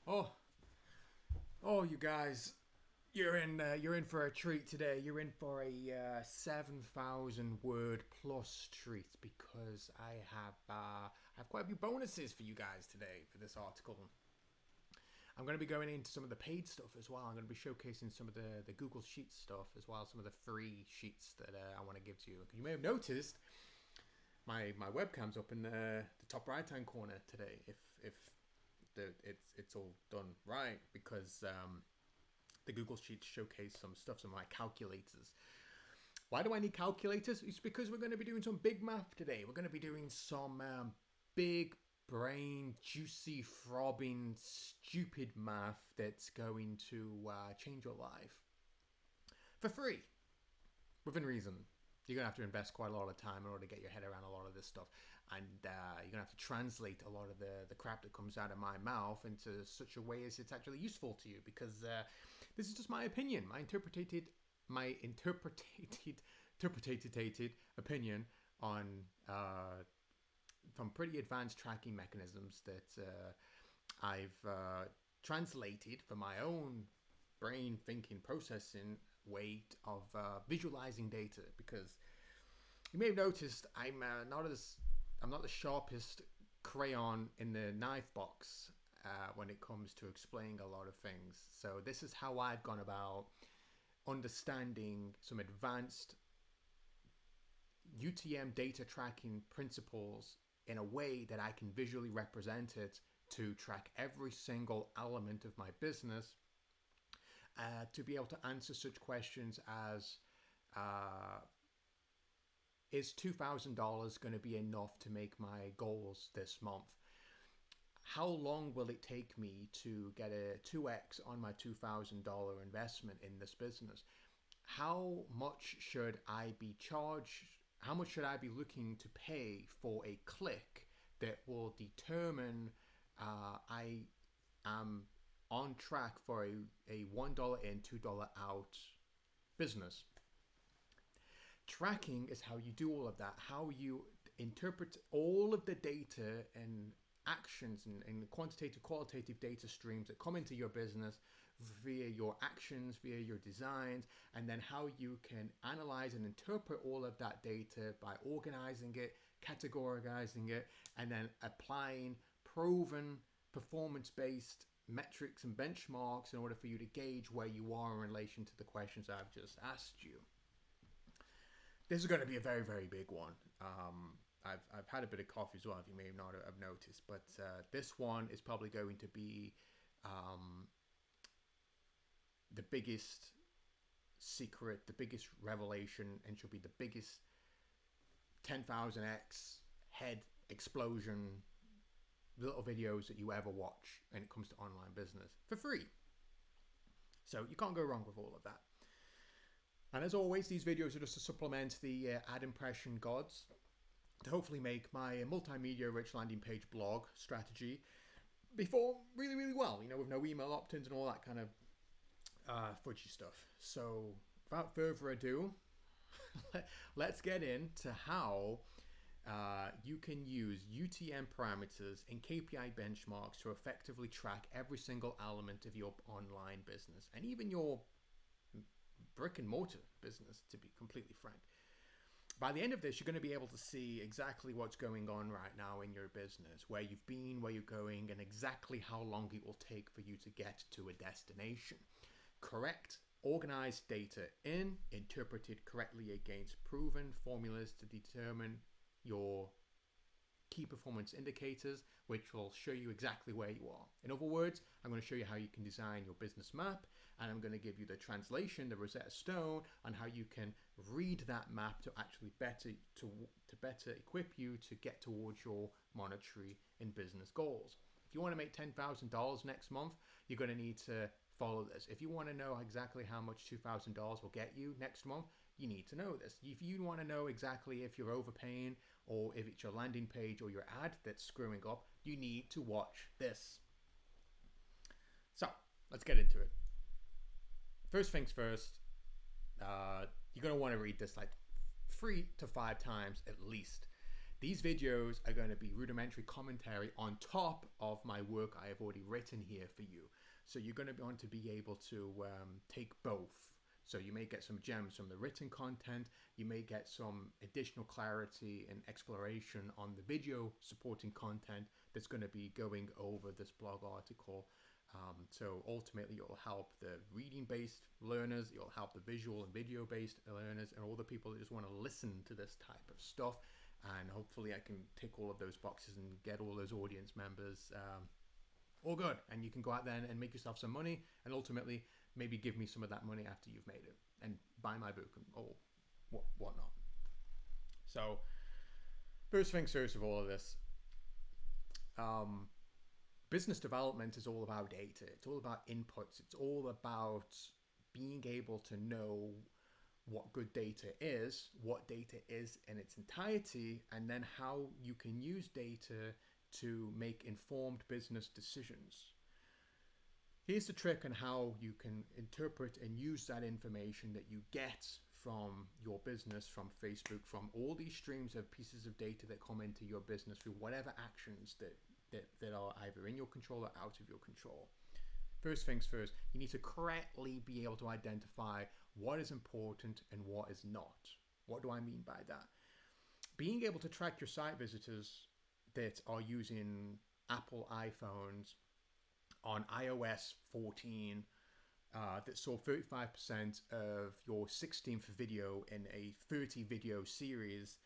Oh, you guys, you're in for a treat today. You're in for a 7,000 word plus treat because I have quite a few bonuses for you guys today for this article. I'm going to be going into some of the paid stuff as well. I'm going to be showcasing some of the Google Sheets stuff as well, some of the free sheets that I want to give to you. You may have noticed my webcam's up in the top right hand corner today. If it's all done right because the Google Sheets showcase some stuff, some of my calculators. Why do I need calculators? It's because we're going to be doing some big math today. We're going to be doing some big brain, juicy, throbbing, stupid math that's going to change your life for free, within reason. You're going to have to invest quite a lot of time in order to get your head around a lot of this stuff. And you're going to have to translate a lot of the crap that comes out of my mouth into such a way as it's actually useful to you. Because this is just my opinion, my interpreted opinion on from pretty advanced tracking mechanisms that I've translated for my own brain thinking processing way of visualizing data. Because you may have noticed I'm not the sharpest crayon in the knife box when it comes to explaining a lot of things. So this is how I've gone about understanding some advanced UTM data tracking principles in a way that I can visually represent it to track every single element of my business, to be able to answer such questions as is $2,000 going to be enough to make my goals this month? How long will it take me to get a 2x on my $2,000 investment in this business? How much should I be charged? How much should I be looking to pay for a click that will determine I am on track for a $1 in, $2 out business? Tracking is how you do all of that, how you interpret all of the data and actions and quantitative, qualitative data streams that come into your business via your actions, via your designs, and then how you can analyze and interpret all of that data by organizing it, categorizing it, and then applying proven performance-based metrics and benchmarks in order for you to gauge where you are in relation to the questions I've just asked you. This is going to be a very, very big one. I've had a bit of coffee as well, if you may not have noticed, but this one is probably going to be the biggest secret, the biggest revelation, and should be the biggest 10,000x head explosion little videos that you ever watch when it comes to online business for free. So you can't go wrong with all of that. And as always, these videos are just to supplement the ad impression gods to hopefully make my multimedia rich landing page blog strategy before really, really well, with no email opt-ins and all that kind of fudgy stuff. So without further ado, let's get into how you can use UTM parameters and KPI benchmarks to effectively track every single element of your online business and even your brick and mortar business, to be completely frank. By the end of this, you're going to be able to see exactly what's going on right now in your business, where you've been, where you're going, and exactly how long it will take for you to get to a destination. Correct, organized data interpreted correctly against proven formulas to determine your key performance indicators, which will show you exactly where you are. In other words, I'm going to show you how you can design your business map, and I'm going to give you the translation, the Rosetta Stone, on how you can read that map to actually better equip you to get towards your monetary and business goals. If you want to make $10,000 next month, you're going to need to follow this. If you want to know exactly how much $2,000 will get you next month, you need to know this. If you want to know exactly if you're overpaying or if it's your landing page or your ad that's screwing up, you need to watch this. So let's get into it. First things first, you're going to want to read this like 3 to 5 times at least. These videos are going to be rudimentary commentary on top of my work I have already written here for you. So you're going to want to be able to take both. So you may get some gems from the written content, you may get some additional clarity and exploration on the video supporting content that's going to be going over this blog article. So ultimately it'll help the reading-based learners, it'll help the visual and video-based learners, and all the people that just want to listen to this type of stuff. And hopefully I can tick all of those boxes and get all those audience members all good. And you can go out there and make yourself some money, and ultimately maybe give me some of that money after you've made it and buy my book or whatnot. So first things first of all of this, business development is all about data. It's all about inputs. It's all about being able to know what good data is, what data is in its entirety, and then how you can use data to make informed business decisions. Here's the trick on how you can interpret and use that information that you get from your business, from Facebook, from all these streams of pieces of data that come into your business through whatever actions that are either in your control or out of your control. First things first, you need to correctly be able to identify what is important and what is not. What do I mean by that? Being able to track your site visitors that are using Apple iPhones on iOS 14 that saw 35% of your 16th video in a 30 video series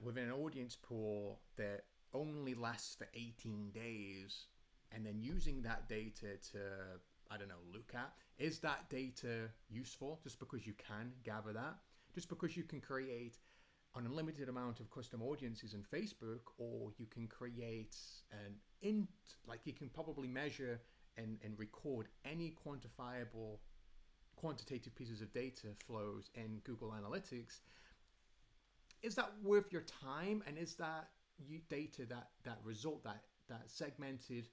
within an audience pool that only lasts for 18 days, and then using that data to, I don't know, look at, is that data useful just because you can gather that? Just because you can create an unlimited amount of custom audiences in Facebook, or you can create like you can probably measure and record any quantitative pieces of data flows in Google Analytics. Is that worth your time? And is that data, that result, that segmented,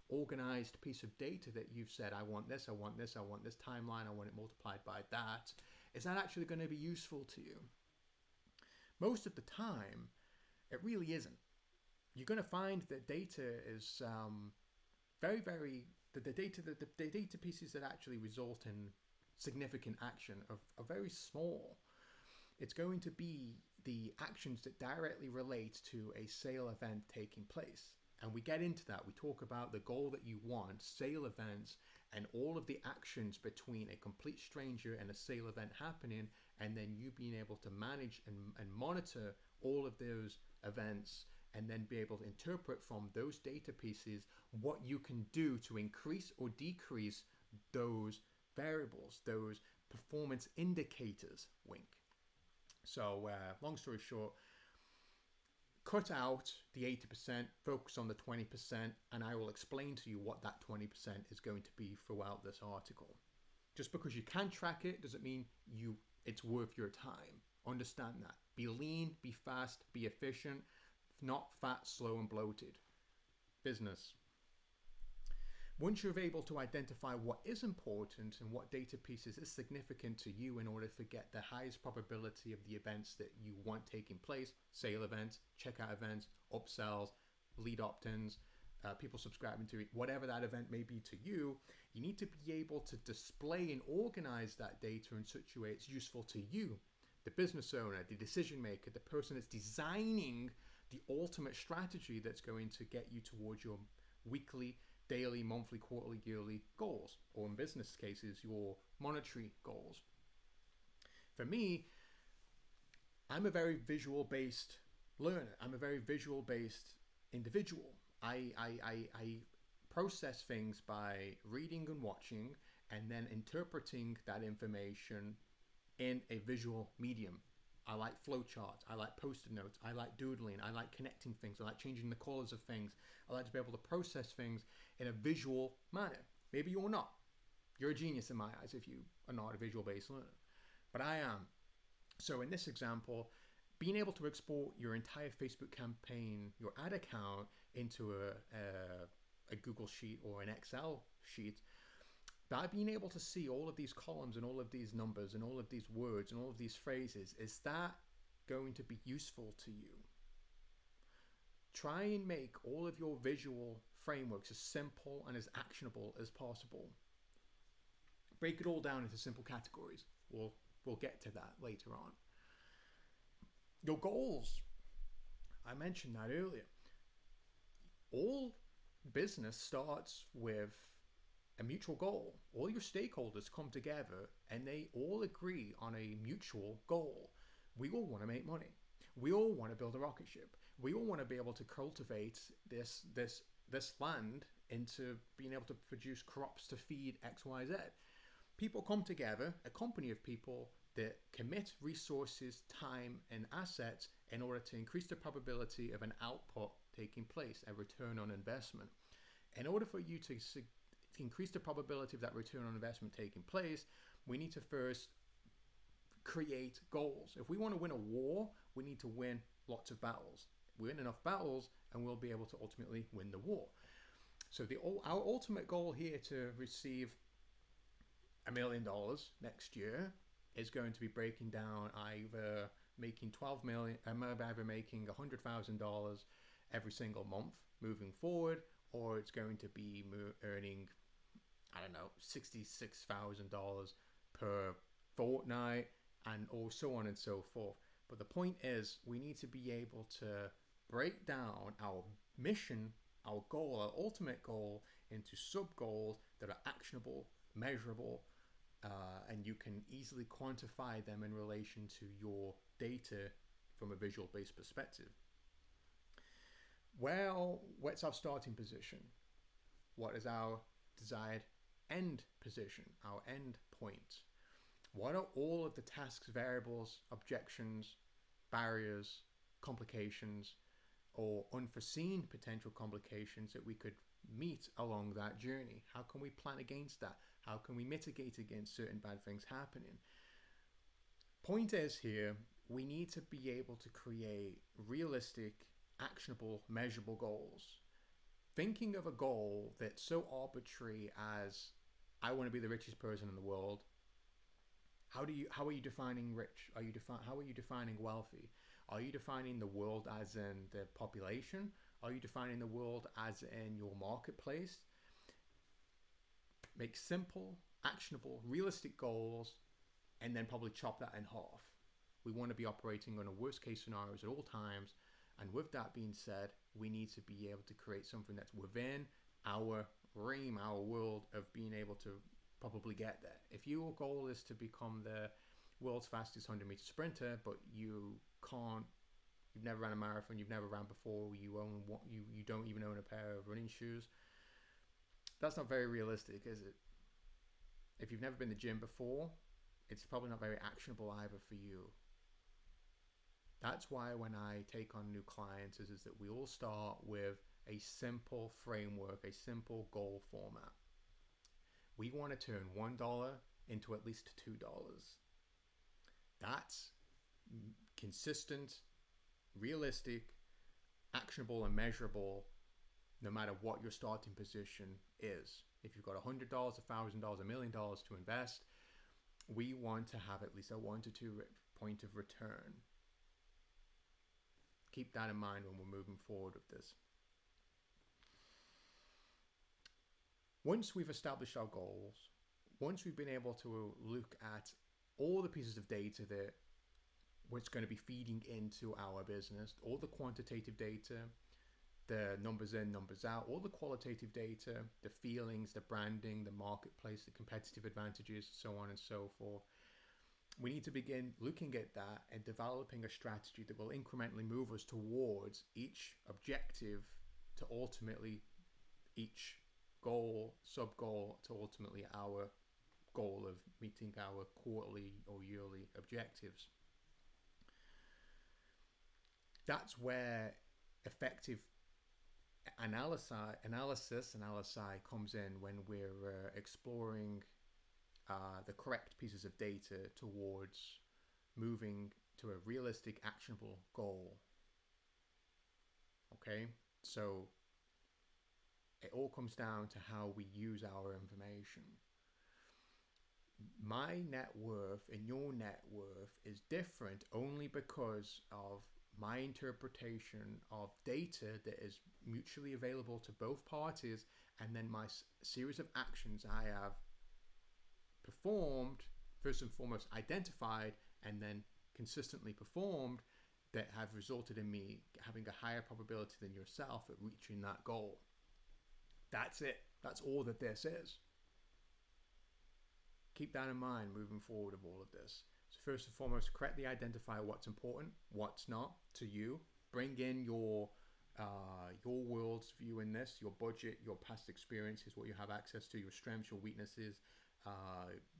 organized piece of data that you've said, I want this, I want this, I want this timeline, I want it multiplied by that, is that actually going to be useful to you? Most of the time, it really isn't. You're going to find that data is the data pieces that actually result in significant action are very small. It's going to be the actions that directly relate to a sale event taking place. And we get into that. We talk about the goal that you want, sale events, and all of the actions between a complete stranger and a sale event happening, and then you being able to manage and monitor all of those events, and then be able to interpret from those data pieces what you can do to increase or decrease those variables, those performance indicators, wink. So long story short, cut out the 80%, focus on the 20%, and I will explain to you what that 20% is going to be throughout this article. Just because you can track it doesn't mean it's worth your time. Understand that. Be lean, be fast, be efficient, not fat, slow, and bloated. Business. Once you're able to identify what is important and what data pieces is significant to you in order to get the highest probability of the events that you want taking place, sale events, checkout events, upsells, lead opt-ins, people subscribing to it, whatever that event may be to you, you need to be able to display and organize that data in such a way it's useful to you, the business owner, the decision maker, the person that's designing the ultimate strategy that's going to get you towards your weekly, daily, monthly, quarterly, yearly goals, or in business cases, your monetary goals. For me, I'm a very visual-based learner. I'm a very visual-based individual. I process things by reading and watching, and then interpreting that information in a visual medium. I like flowcharts, I like post-it notes, I like doodling, I like connecting things, I like changing the colors of things. I like to be able to process things in a visual manner. Maybe you're not. You're a genius in my eyes if you are not a visual-based learner. But I am. So in this example, being able to export your entire Facebook campaign, your ad account, into a Google sheet or an Excel sheet, by being able to see all of these columns and all of these numbers and all of these words and all of these phrases, is that going to be useful to you? Try and make all of your visual frameworks as simple and as actionable as possible. Break it all down into simple categories. We'll get to that later on. Your goals. I mentioned that earlier. All business starts with a mutual goal. All your stakeholders come together and they all agree on a mutual goal. We all want to make money. We all want to build a rocket ship. We all want to be able to cultivate this land into being able to produce crops to feed X, Y, Z. People come together, a company of people that commit resources, time, and assets in order to increase the probability of an output taking place, a return on investment. In order for you to increase the probability of that return on investment taking place, we need to first create goals. If we want to win a war, we need to win lots of battles. Win enough battles and we'll be able to ultimately win the war. So our ultimate goal here to receive $1 million next year is going to be breaking down either making either making $100,000 every single month moving forward, or it's going to be earning, I don't know, $66,000 per fortnight, and or so on and so forth. But the point is, we need to be able to break down our mission, our goal, our ultimate goal, into sub goals that are actionable, measurable, and you can easily quantify them in relation to your data from a visual based perspective. Well, what's our starting position? What is our desired end position, our end point? What are all of the tasks, variables, objections, barriers, complications, or unforeseen potential complications that we could meet along that journey? How can we plan against that? How can we mitigate against certain bad things happening? Point is here, we need to be able to create realistic, actionable, measurable goals. Thinking of a goal that's so arbitrary as, I want to be the richest person in the world. How are you defining rich? How are you defining wealthy? Are you defining the world as in the population? Are you defining the world as in your marketplace? Make simple, actionable, realistic goals, and then probably chop that in half. We want to be operating on a worst case scenarios at all times. And with that being said, we need to be able to create something that's within our realm, our world of being able to probably get there. If your goal is to become the world's fastest 100-meter sprinter, but you've never ran a marathon, you've never ran before, you don't even own a pair of running shoes, that's not very realistic, is it? If you've never been to the gym before, it's probably not very actionable either for you. That's why when I take on new clients is that we all start with a simple framework, a simple goal format. We want to turn $1 into at least $2. That's consistent, realistic, actionable, and measurable, no matter what your starting position is. If you've got $100, $1,000, $1 million to invest, we want to have at least a 1 to 2 point of return. Keep that in mind when we're moving forward with this. Once we've established our goals, once we've been able to look at all the pieces of data that what's going to be feeding into our business, all the quantitative data, the numbers in, numbers out, all the qualitative data, the feelings, the branding, the marketplace, the competitive advantages, so on and so forth. We need to begin looking at that and developing a strategy that will incrementally move us towards each objective to ultimately each goal, sub-goal, to ultimately our goal of meeting our quarterly or yearly objectives. That's where effective analysis comes in when we're exploring the correct pieces of data towards moving to a realistic, actionable goal. Okay, so it all comes down to how we use our information. My net worth and your net worth is different only because of my interpretation of data that is mutually available to both parties, and then my series of actions I have performed, first and foremost identified, and then consistently performed, that have resulted in me having a higher probability than yourself at reaching that goal. That's it. That's all that this is. Keep that in mind moving forward of all of this. So first and foremost, correctly identify what's important, what's not to you. Bring in your world's view in this, your budget, your past experiences, what you have access to, your strengths, your weaknesses,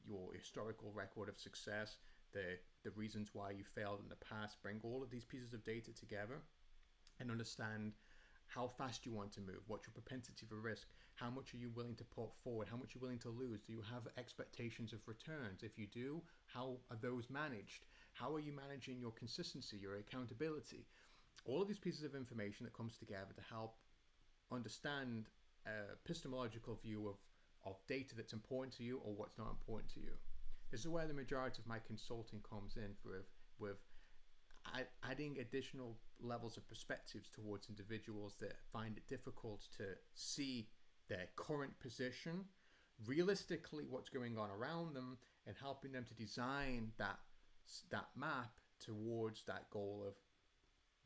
your historical record of success, the reasons why you failed in the past. Bring all of these pieces of data together and understand how fast you want to move, what's your propensity for risk, how much are you willing to put forward, how much are you willing to lose, do you have expectations of returns? If you do, how are those managed? How are you managing your consistency, your accountability? All of these pieces of information that comes together to help understand a epistemological view of data that's important to you or what's not important to you. This is where the majority of my consulting comes in with adding additional levels of perspectives towards individuals that find it difficult to see their current position, realistically what's going on around them, and helping them to design that map towards that goal of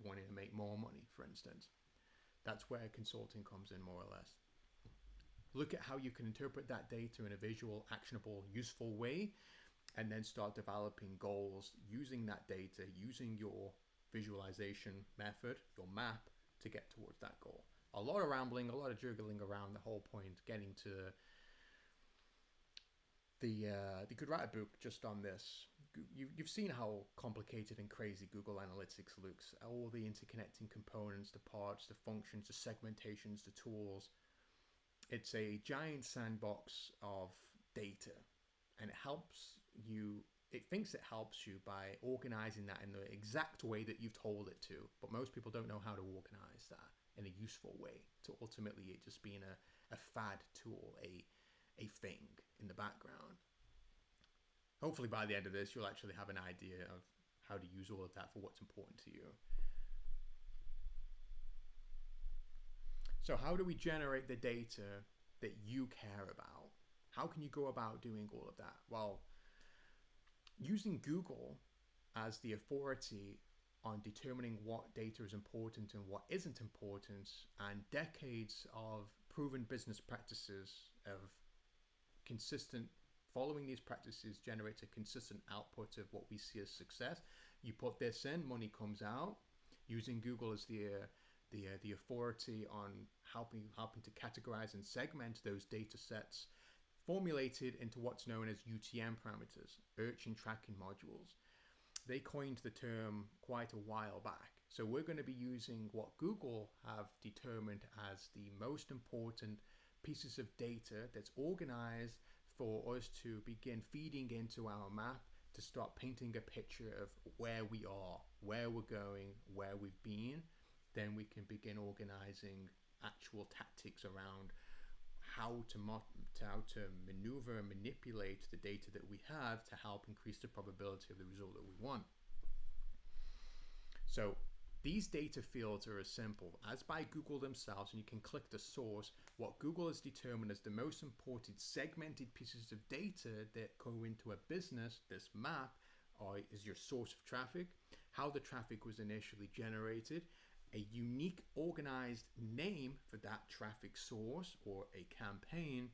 wanting to make more money, for instance. That's where consulting comes in, more or less. Look at how you can interpret that data in a visual, actionable, useful way, and then start developing goals using that data, using your visualization method, your map, to get towards that goal. A lot of rambling, a lot of jiggling around the whole point, getting to you could write a book just on this. You've seen how complicated and crazy Google Analytics looks. All the interconnecting components, the parts, the functions, the segmentations, the tools. It's a giant sandbox of data, and it thinks it helps you by organizing that in the exact way that you've told it to, but most people don't know how to organize that in a useful way, to ultimately it just being a fad tool, a thing in the background. Hopefully by the end of this, you'll actually have an idea of how to use all of that for what's important to you. So how do we generate the data that you care about? How can you go about doing all of that? Well, using Google as the authority on determining what data is important and what isn't important, and decades of proven business practices of consistent following these practices generates a consistent output of what we see as success. You put this in, money comes out. Using Google as the authority on helping to categorize and segment those data sets, formulated into what's known as UTM parameters, urchin tracking modules. They coined the term quite a while back. So we're going to be using what Google have determined as the most important pieces of data that's organized for us to begin feeding into our map, to start painting a picture of where we are, where we're going, where we've been. Then we can begin organizing actual tactics around how to maneuver and manipulate the data that we have to help increase the probability of the result that we want. So these data fields are as simple as by Google themselves, and you can click the source, what Google has determined as the most important segmented pieces of data that go into a business. This map is your source of traffic, how the traffic was initially generated, a unique organized name for that traffic source or a campaign,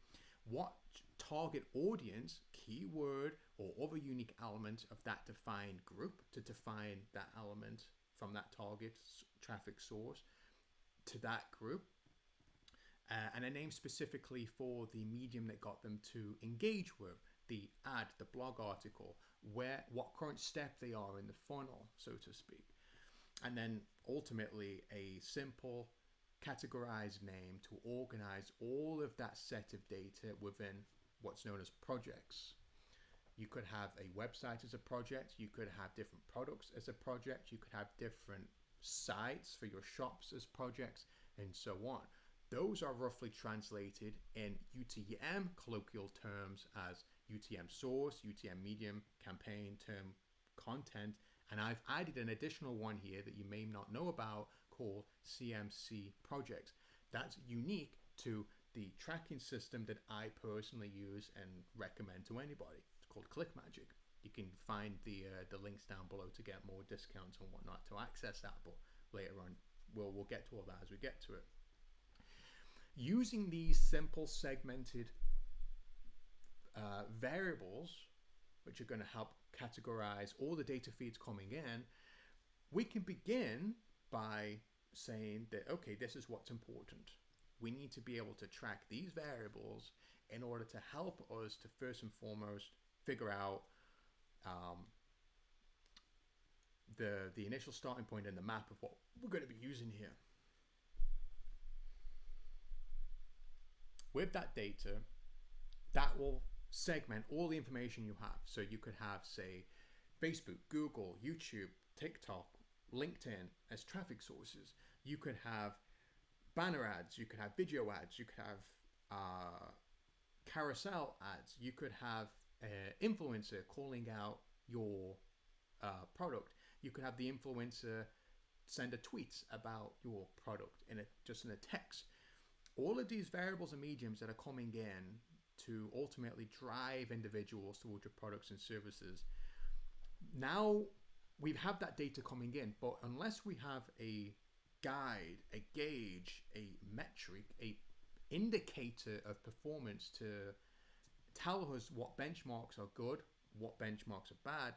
what target audience, keyword, or other unique element of that defined group to define that element from that target traffic source to that group, and a name specifically for the medium that got them to engage with the ad, the blog article, what current step they are in the funnel, so to speak. And then ultimately a simple categorized name to organize all of that set of data within what's known as projects. You could have a website as a project, you could have different products as a project, you could have different sites for your shops as projects, and so on. Those are roughly translated in UTM colloquial terms as UTM source, UTM medium, campaign, term, content, And I've added an additional one here that you may not know about called CMC projects. That's unique to the tracking system that I personally use and recommend to anybody. It's called ClickMagick. You can find the links down below to get more discounts and whatnot to access that, but later on we'll get to all that as we get to it. Using these simple segmented variables, which are going to help categorize all the data feeds coming in, we can begin by saying that, okay, this is what's important. We need to be able to track these variables in order to help us to first and foremost figure out the initial starting point and the map of what we're going to be using here. With that data, that will segment all the information you have. So you could have, say, Facebook, Google, YouTube, TikTok, LinkedIn as traffic sources. You could have banner ads, you could have video ads, you could have carousel ads, you could have an influencer calling out your product. You could have the influencer send a tweet about your product just in a text. All of these variables and mediums that are coming in to ultimately drive individuals towards your products and services. Now we have that data coming in, but unless we have a guide, a gauge, a metric, a indicator of performance to tell us what benchmarks are good, what benchmarks are bad,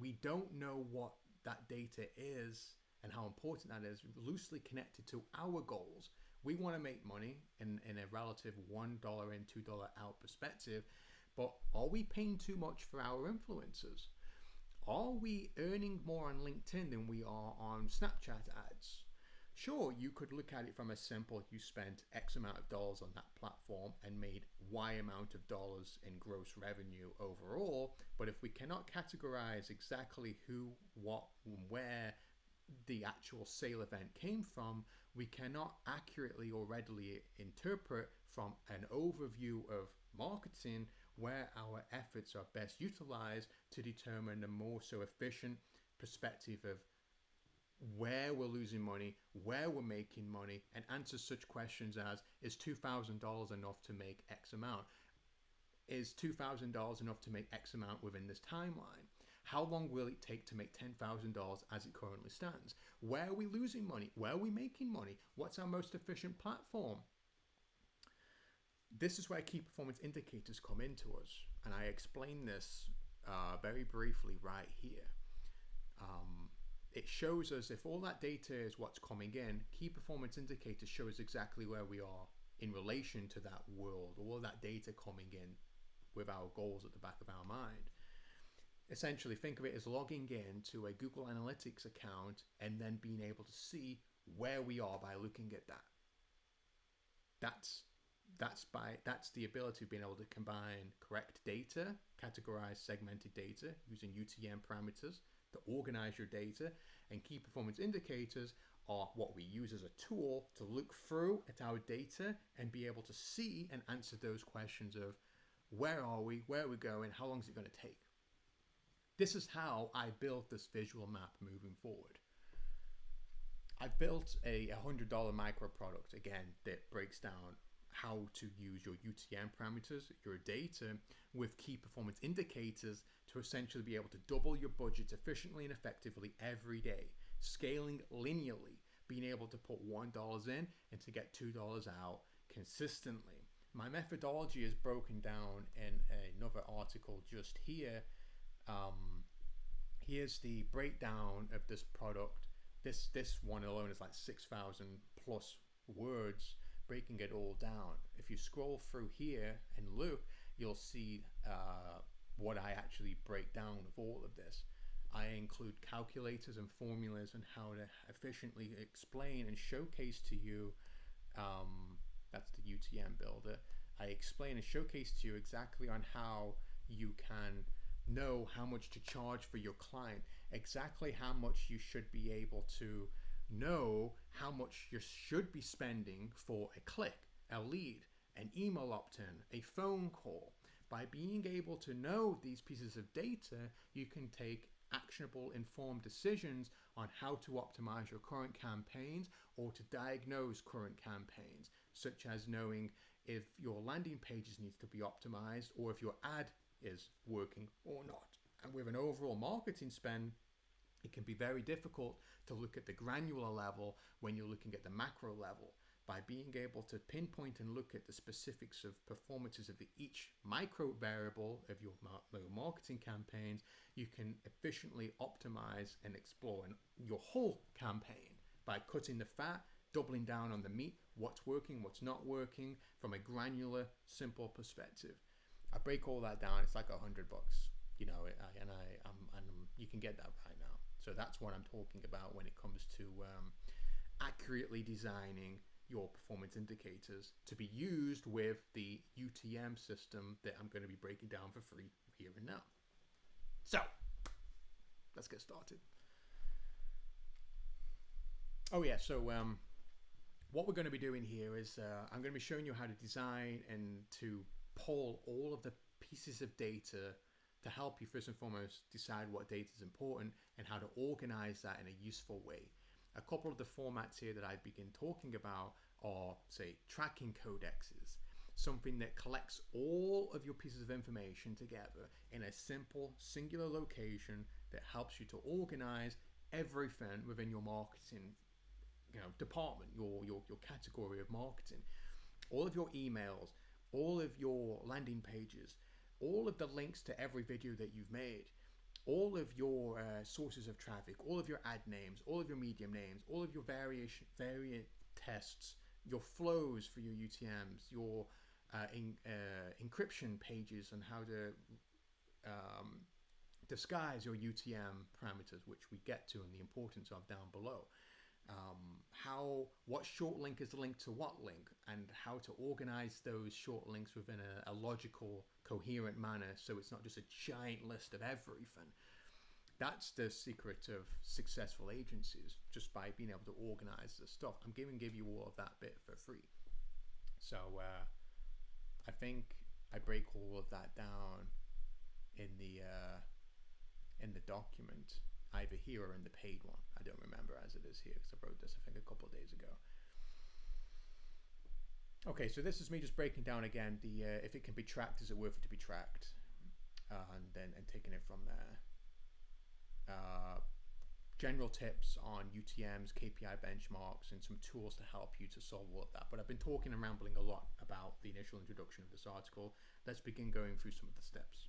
we don't know what that data is and how important that is loosely connected to our goals. We want to make money in a relative $1 in, $2 out perspective, but are we paying too much for our influencers? Are we earning more on LinkedIn than we are on Snapchat ads? Sure, you could look at it from a simple, you spent X amount of dollars on that platform and made Y amount of dollars in gross revenue overall, but if we cannot categorize exactly who, what, and where the actual sale event came from, we cannot accurately or readily interpret from an overview of marketing where our efforts are best utilized to determine a more so efficient perspective of where we're losing money, where we're making money, and answer such questions as, is $2,000 enough to make X amount? Is $2,000 enough to make X amount within this timeline? How long will it take to make $10,000 as it currently stands? Where are we losing money? Where are we making money? What's our most efficient platform? This is where key performance indicators come into us. And I explain this very briefly right here. It shows us if all that data is what's coming in, key performance indicators show us exactly where we are in relation to that world, all that data coming in with our goals at the back of our mind. Essentially, think of it as logging in to a Google Analytics account and then being able to see where we are by looking at that. That's the ability of being able to combine correct data, categorize segmented data using UTM parameters to organize your data, and key performance indicators are what we use as a tool to look through at our data and be able to see and answer those questions of where are we, where are we going, how long is it going to take? This is how I built this visual map moving forward. I've built a $100 micro product, again, that breaks down how to use your UTM parameters, your data, with key performance indicators to essentially be able to double your budget efficiently and effectively every day, scaling linearly, being able to put $1 in and to get $2 out consistently. My methodology is broken down in another article just here. Here's the breakdown of this product. This one alone is like 6,000 plus words, breaking it all down. If you scroll through here and look, you'll see what I actually break down with all of this. I include calculators and formulas and how to efficiently explain and showcase to you, that's the UTM builder. I explain and showcase to you exactly on how you can know how much to charge for your client, exactly how much you should be able to know how much you should be spending for a click, a lead, an email opt-in, a phone call. By being able to know these pieces of data, you can take actionable, informed decisions on how to optimize your current campaigns or to diagnose current campaigns, such as knowing if your landing pages needs to be optimized or if your ad is working or not. And with an overall marketing spend, it can be very difficult to look at the granular level when you're looking at the macro level. By being able to pinpoint and look at the specifics of performances of each micro variable of your marketing campaigns, you can efficiently optimize and explore your whole campaign by cutting the fat, doubling down on the meat, what's working, what's not working, from a granular, simple perspective. I break all that down. It's like $100, you know, and you can get that right now. So that's what I'm talking about when it comes to accurately designing your performance indicators to be used with the UTM system that I'm going to be breaking down for free here and now. So let's get started. Oh yeah, so what we're going to be doing here is I'm going to be showing you how to design and to pull all of the pieces of data to help you first and foremost decide what data is important and how to organize that in a useful way. A couple of the formats here that I begin talking about are, say, tracking codexes, something that collects all of your pieces of information together in a simple, singular location that helps you to organize everything within your marketing, department, your category of marketing. All of your emails, all of your landing pages, all of the links to every video that you've made, all of your sources of traffic, all of your ad names, all of your medium names, all of your variant tests, your flows for your UTMs, your encryption pages and how to disguise your UTM parameters, which we get to and the importance of down below. What short link is linked to what link, and how to organize those short links within a logical, coherent manner so it's not just a giant list of everything. That's the secret of successful agencies, just by being able to organize the stuff. I'm going to give you all of that bit for free. So I think I break all of that down in the document, either here or in the paid one. I don't remember as it is here because I wrote this, I think, a couple of days ago. Okay, so this is me just breaking down again the if it can be tracked, is it worth it to be tracked, and taking it from there. General tips on UTMs, KPI benchmarks, and some tools to help you to solve all of that. But I've been talking and rambling a lot about the initial introduction of this article. Let's begin going through some of the steps.